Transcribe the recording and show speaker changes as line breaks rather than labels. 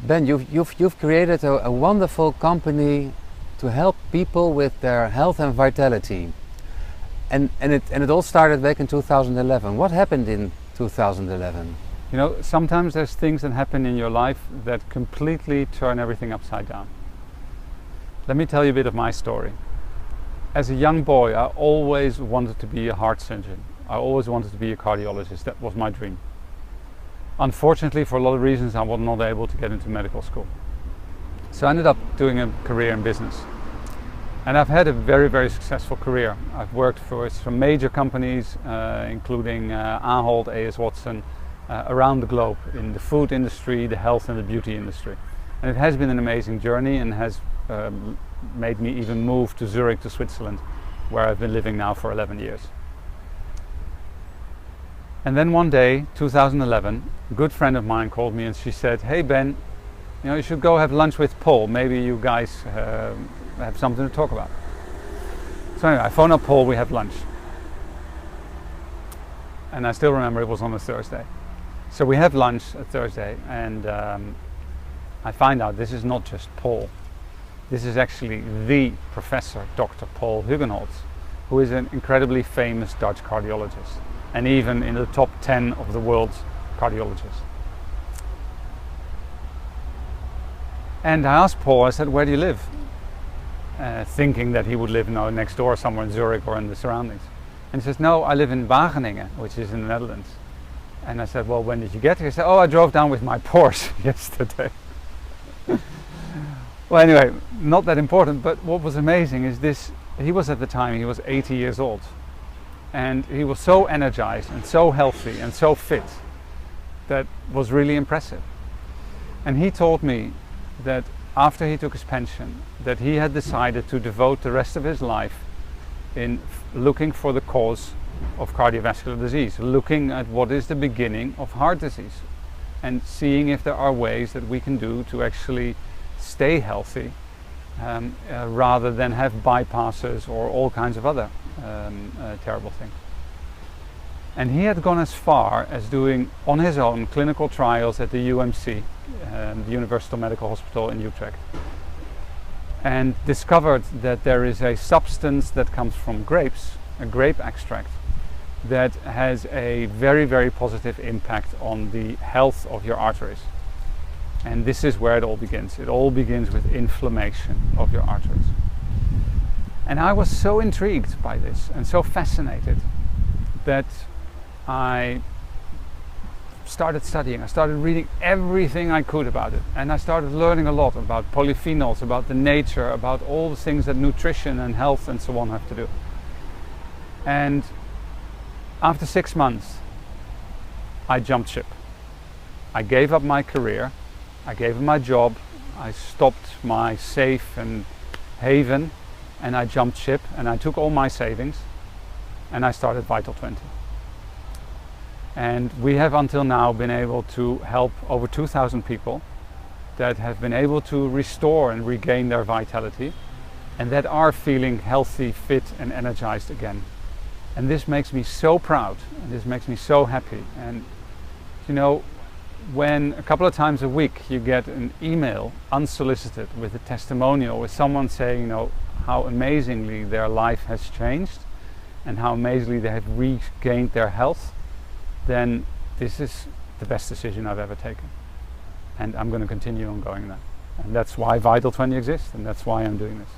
Ben, you've created a wonderful company to help people with their health and vitality. And it all started back in 2011. What happened in 2011?
You know, sometimes there's things that happen in your life that completely turn everything upside down. Let me tell you a bit of my story. As a young boy, I always wanted to be a heart surgeon. I always wanted to be a cardiologist. That was my dream. Unfortunately, for a lot of reasons, I was not able to get into medical school. So I ended up doing a career in business. And I've had a very, very successful career. I've worked for some major companies, including Hugenholtz, A.S. Watson, around the globe in the food industry, the health and the beauty industry. And it has been an amazing journey and has made me even move to Zurich, to Switzerland, where I've been living now for 11 years. And then one day, 2011, a good friend of mine called me and she said, "Hey Ben, you know, you should go have lunch with Paul. Maybe you guys have something to talk about." So anyway, I phone up Paul, we have lunch. And I still remember it was on a Thursday. So we have lunch a Thursday and I find out this is not just Paul. This is actually the Professor Dr. Paul Hugenholtz, who is an incredibly famous Dutch cardiologist and even in the top 10 of the world's cardiologists. And I asked Paul, I said, "Where do you live?" Thinking that he would live next door somewhere in Zurich or in the surroundings. And he says, "No, I live in Wageningen, which is in the Netherlands." And I said, "Well, when did you get here?" He said, "Oh, I drove down with my Porsche yesterday." Well, anyway, not that important, but what was amazing is this, he was at the time, he was 80 years old. And he was so energized and so healthy and so fit that was really impressive. And he told me that after he took his pension, that he had decided to devote the rest of his life in looking for the cause of cardiovascular disease, looking at what is the beginning of heart disease and seeing if there are ways that we can do to actually stay healthy rather than have bypasses or all kinds of other terrible things. And he had gone as far as doing on his own clinical trials at the UMC, the Universal Medical Hospital in Utrecht, and discovered that there is a substance that comes from grapes, a grape extract, that has a very, very positive impact on the health of your arteries. And this is where it all begins. It all begins with inflammation of your arteries. And I was so intrigued by this and so fascinated that I started studying. I started reading everything I could about it. And I started learning a lot about polyphenols, about the nature, about all the things that nutrition and health and so on have to do. And after 6 months, I jumped ship. I gave up my career. I gave up my job. I stopped my safe and haven. And I jumped ship and I took all my savings and I started Vital20. And we have until now been able to help over 2,000 people that have been able to restore and regain their vitality and that are feeling healthy, fit and energized again. And this makes me so proud and this makes me so happy. And you know, when a couple of times a week you get an email unsolicited with a testimonial with someone saying, you know, how amazingly their life has changed and how amazingly they have regained their health, then this is the best decision I've ever taken. And I'm going to continue on going that. And that's why Vital20 exists and that's why I'm doing this.